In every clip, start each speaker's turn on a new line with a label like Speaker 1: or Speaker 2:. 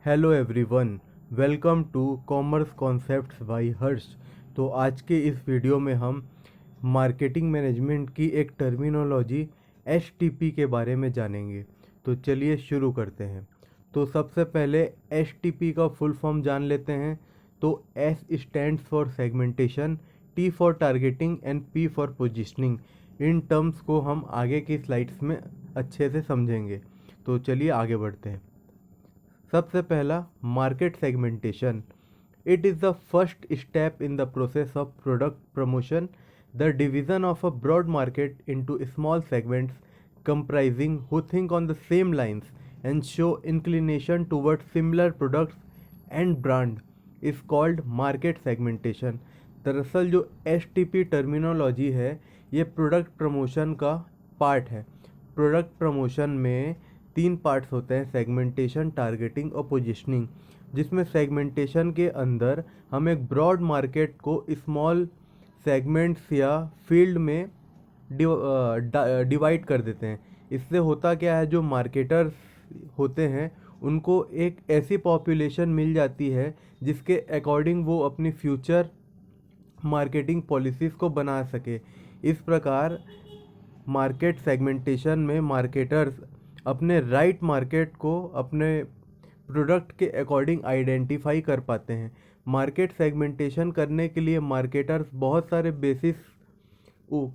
Speaker 1: Hello everyone, welcome to commerce concepts by Harsh. तो आज के इस वीडियो में हम मार्केटिंग मैनेजमेंट की एक टर्मिनोलॉजी एसटीपी के बारे में जानेंगे। तो चलिए शुरू करते हैं। तो सबसे पहले एसटीपी का फुल फॉर्म जान लेते हैं। तो S stands for segmentation, T for targeting and P for positioning. In terms को हम आगे की स्लाइड्स में अच्छे से समझेंगे। तो चलिए आगे बढ़ते हैं। सबसे पहला, market segmentation. It is the first step in the process of product promotion, the division of a broad market into small segments comprising who think on the same lines and show inclination towards similar products and brand is called market segmentation। दरअसल जो STP terminology है ये product promotion का part है। Product promotion में तीन parts होते हैं, सेगमेंटेशन, टारगेटिंग और पोजिशनिंग, जिसमें सेगमेंटेशन के अंदर हम एक ब्रॉड मार्केट को स्मॉल सेगमेंट्स या फील्ड में डिवाइड कर देते हैं। इससे होता क्या है, जो मार्केटर्स होते हैं उनको एक ऐसी पॉपुलेशन मिल जाती है जिसके अकॉर्डिंग वो अपनी फ्यूचर मार्केटिंग पॉलिसीज़ को बना सके। इस प्रकार मार्केट सेगमेंटेशन में मार्केटर्स अपने राइट मार्केट को अपने प्रोडक्ट के अकॉर्डिंग आइडेंटिफाई कर पाते हैं। मार्केट सेगमेंटेशन करने के लिए मार्केटर्स बहुत सारे बेसिस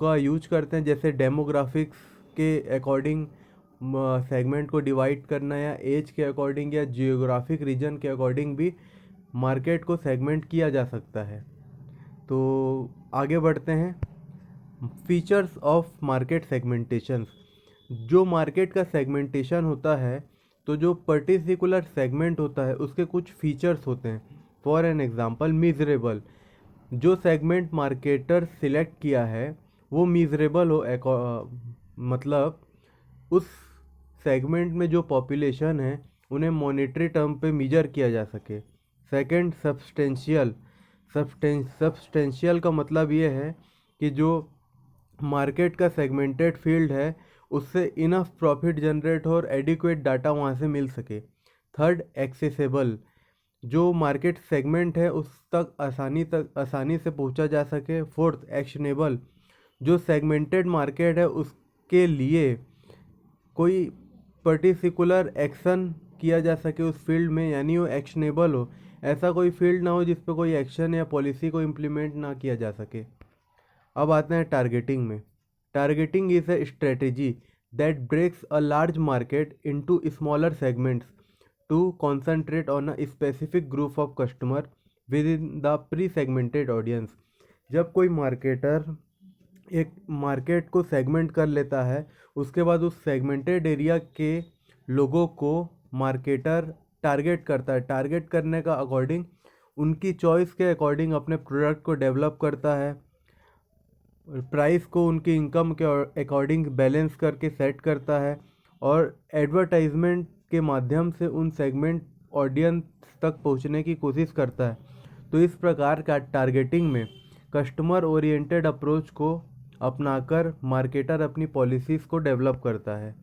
Speaker 1: का यूज करते हैं, जैसे डेमोग्राफिक्स के अकॉर्डिंग सेगमेंट को डिवाइड करना, या एज के अकॉर्डिंग, या जियोग्राफिक रीजन के अकॉर्डिंग भी मार्केट को सेगमेंट किया जा सकता है। तो आगे बढ़ते हैं। Features of market segmentation. जो मार्केट का सेगमेंटेशन होता है तो जो पर्टिकुलर सेगमेंट होता है उसके कुछ फीचर्स होते हैं। For an example, measurable. जो सेगमेंट मार्केटर सिलेक्ट किया है वो मीजरेबल हो, मतलब उस सेगमेंट में जो पॉपुलेशन है उन्हें मॉनेटरी टर्म पे मेजर किया जा सके। Second, substantial. सब्सटेंशियल का मतलब ये है कि जो मार्केट का सेगमेंटेड फील्ड है उससे इनफ प्रॉफिट जनरेट हो और एडिक्वेट डाटा वहाँ से मिल सके। Third, accessible. जो मार्केट सेगमेंट है उस तक आसानी से पहुँचा जा सके। Fourth, actionable. जो सेगमेंटेड मार्केट है उसके लिए कोई पर्टिकुलर एक्शन किया जा सके उस फील्ड में, यानी वो एक्शनेबल हो। ऐसा कोई फील्ड ना हो जिस पर कोई एक्शन या पॉलिसी को इम्प्लीमेंट ना किया जा सके। अब आते हैं टारगेटिंग में। Targeting is a strategy that breaks a large market into smaller segments to concentrate on a specific group of customer within the pre segmented audience. जब कोई मार्केटर एक मार्केट को सेगमेंट कर लेता है उसके बाद उस सेगमेंटेड एरिया के लोगों को मार्केटर टारगेट करता है। टारगेट करने का अकॉर्डिंग उनकी चॉइस के अकॉर्डिंग अपने प्रोडक्ट को डेवलप करता है, प्राइस को उनकी इनकम के अकॉर्डिंग बैलेंस करके सेट करता है, और एडवर्टाइजमेंट के माध्यम से उन सेगमेंट ऑडियंस तक पहुंचने की कोशिश करता है। तो इस प्रकार का टारगेटिंग में कस्टमर ओरिएंटेड अप्रोच को अपनाकर मार्केटर अपनी पॉलिसीज़ को डेवलप करता है।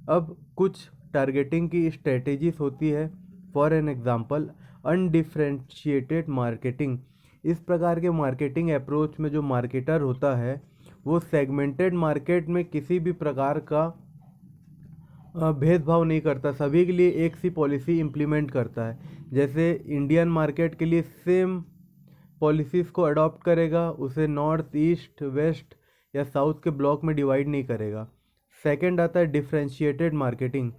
Speaker 1: अब कुछ टारगेटिंग की स्ट्रेटेजीज होती है। For an example, undifferentiated marketing. इस प्रकार के मार्केटिंग अप्रोच में जो मार्केटर होता है वो सेगमेंटेड मार्केट में किसी भी प्रकार का भेदभाव नहीं करता, सभी के लिए एक सी पॉलिसी इम्प्लीमेंट करता है। जैसे इंडियन मार्केट के लिए सेम पॉलिसीज़ को अडॉप्ट करेगा, उसे नॉर्थ, ईस्ट, वेस्ट या साउथ के ब्लॉक में डिवाइड नहीं करेगा। सेकंड आता है डिफरेंशिएटेड मार्केटिंग।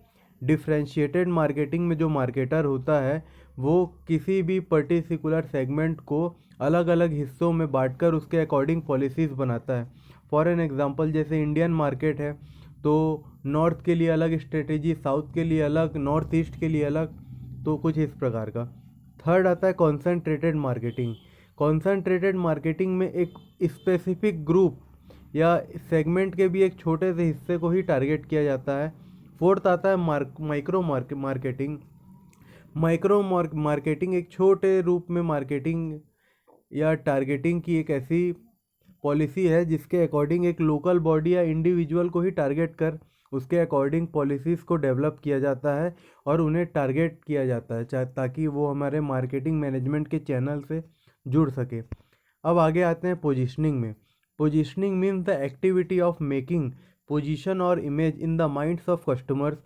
Speaker 1: डिफरेंशिएटेड मार्केटिंग में जो मार्केटर होता है वो किसी भी पर्टिकुलर सेगमेंट को अलग अलग हिस्सों में बांटकर उसके अकॉर्डिंग पॉलिसीज़ बनाता है। फॉर एन एग्जांपल, जैसे इंडियन मार्केट है तो नॉर्थ के लिए अलग स्ट्रेटेजी, साउथ के लिए अलग, नॉर्थ ईस्ट के लिए अलग, तो कुछ इस प्रकार का। थर्ड आता है कॉन्सेंट्रेटेड मार्केटिंग। कॉन्सेंट्रेटेड मार्केटिंग में एक स्पेसिफिक ग्रुप या सेगमेंट के भी एक छोटे से हिस्से को ही टारगेट किया जाता है। फोर्थ आता है माइक्रो मार्केटिंग। माइक्रो मार्केटिंग एक छोटे रूप में मार्केटिंग या टारगेटिंग की एक ऐसी पॉलिसी है जिसके अकॉर्डिंग एक लोकल बॉडी या इंडिविजुअल को ही टारगेट कर उसके अकॉर्डिंग पॉलिसीज़ को डेवलप किया जाता है और उन्हें टारगेट किया जाता है ताकि वो हमारे मार्केटिंग मैनेजमेंट के चैनल से जुड़ सके। अब आगे आते हैं पोजीशनिंग में। Positioning means the activity of making position और image in the minds of customers.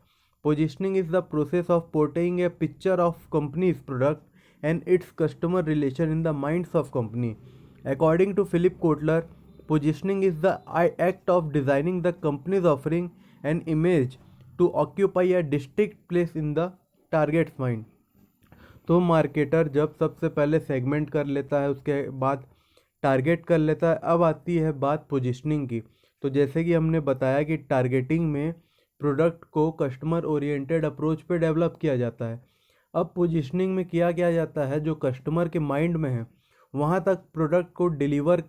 Speaker 1: Positioning is the process of portraying a picture of company's product and its customer relation in the minds of company. According to Philip Kotler, positioning is the act of designing the company's offering and image to occupy a distinct place in the target's mind। तो marketer जब सबसे पहले segment कर लेता है, उसके बाद target कर लेता है। अब आती है बात पोजीशनिंग की। तो जैसे कि हमने बताया कि टारगेटिंग में प्रोडक्ट को कस्टमर ओरिएंटेड अप्रोच पे डेवलप किया जाता है। अब पोजीशनिंग में किया जाता है जो कस्टमर के माइंड में है वहाँ तक प्रोडक्ट को डिलीवर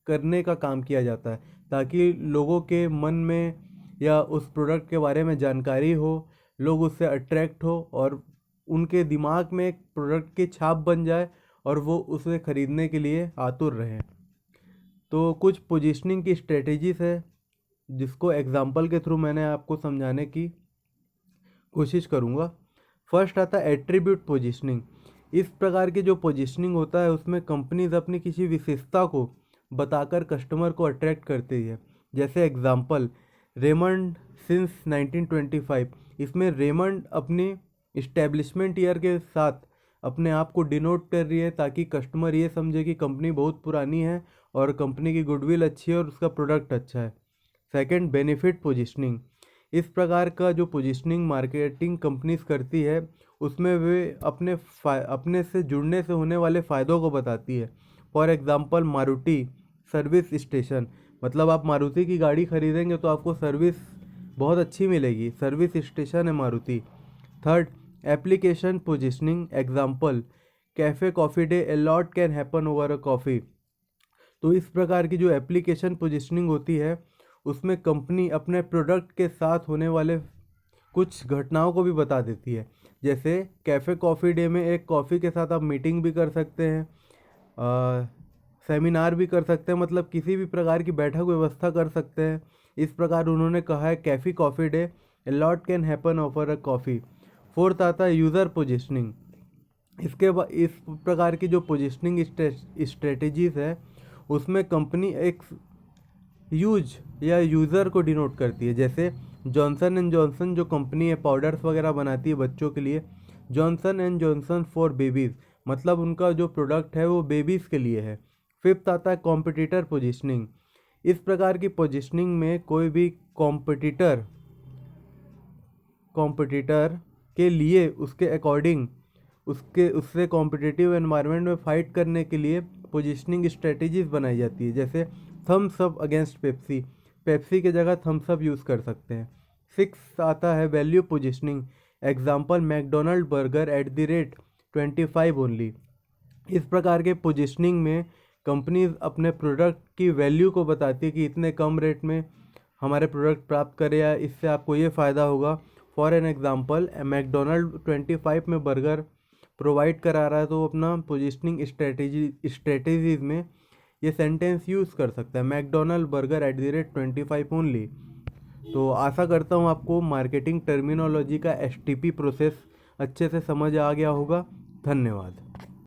Speaker 1: करने का काम किया जाता है ताकि लोगों के मन में या उस प्रोडक्ट के बारे में जानकारी हो, लोग उससे अट्रैक्ट हो और उनके दिमाग में एक प्रोडक्ट की छाप बन जाए और वो उसे ख़रीदने के लिए आतुर रहें। तो कुछ पोजीशनिंग की स्ट्रेटजीज़ है जिसको एग्जांपल के थ्रू मैंने आपको समझाने की कोशिश करूँगा। फर्स्ट आता है एट्रीब्यूट पोजीशनिंग। इस प्रकार की जो पोजीशनिंग होता है उसमें कंपनीज अपनी किसी विशेषता को बताकर कस्टमर को अट्रैक्ट करती है। जैसे एग्जांपल रेमंड सिंस 1925। इसमें रेमंड अपनी इस्टेब्लिशमेंट ईयर के साथ अपने आप को डिनोट कर रही है ताकि कस्टमर ये समझे कि कंपनी बहुत पुरानी है और कंपनी की गुडविल अच्छी है और उसका प्रोडक्ट अच्छा है। Second, benefit positioning. इस प्रकार का जो पोजीशनिंग मार्केटिंग कंपनीज करती है उसमें वे अपने से जुड़ने से होने वाले फ़ायदों को बताती है। For example Maruti service station, मतलब आप मारुति की गाड़ी खरीदेंगे तो आपको सर्विस बहुत अच्छी मिलेगी, सर्विस स्टेशन है Maruti. Third, application positioning. Example cafe coffee day, a lot can happen over a coffee. तो इस प्रकार की जो एप्लीकेशन पोजीशनिंग होती है उसमें कंपनी अपने प्रोडक्ट के साथ होने वाले कुछ घटनाओं को भी बता देती है। जैसे कैफ़े कॉफ़ी डे में एक कॉफ़ी के साथ आप मीटिंग भी कर सकते हैं, सेमिनार भी कर सकते हैं, मतलब किसी भी प्रकार की बैठक व्यवस्था कर सकते हैं। इस प्रकार उन्होंने कहा है Kaifi coffee day, a lot can happen over a coffee. Fourth आता है यूज़र पोजीशनिंग। इसके बाद इस प्रकार की जो पोजीशनिंग स्ट्रेटजीज़ है उसमें कंपनी एक यूज या यूज़र को डिनोट करती है। जैसे जॉनसन एंड जॉनसन जो कंपनी है पाउडर्स वगैरह बनाती है बच्चों के लिए, Johnson and Johnson for babies, मतलब उनका जो प्रोडक्ट है वो बेबीज़ के लिए है। फिफ्थ आता है कॉम्पिटिटर पोजीशनिंग। इस प्रकार की पोजीशनिंग में कोई भी कॉम्पिटिटर के लिए उसके अकॉर्डिंग उससे कॉम्पिटिटिव एनवायरनमेंट में फ़ाइट करने के लिए पोजीशनिंग स्ट्रेटजीज़ बनाई जाती है। जैसे Thums Up against Pepsi, Pepsi की जगह थम्स अप यूज़ कर सकते हैं। सिक्स आता है value positioning. Example McDonald burger at the rate 25 only. इस प्रकार के पोजीशनिंग में कंपनीज अपने प्रोडक्ट की वैल्यू को बताती है कि इतने कम रेट में हमारे प्रोडक्ट प्राप्त करें या इससे आपको ये फ़ायदा होगा। फॉर एन एग्जांपल मैकडोनल्ड 25 में बर्गर प्रोवाइड करा रहा है तो अपना पोजीशनिंग स्ट्रेटजीज में ये सेंटेंस यूज़ कर सकता है, McDonald burger at the rate 25 only. तो आशा करता हूँ आपको मार्केटिंग टर्मिनोलॉजी का STP प्रोसेस अच्छे से समझ आ गया होगा। धन्यवाद।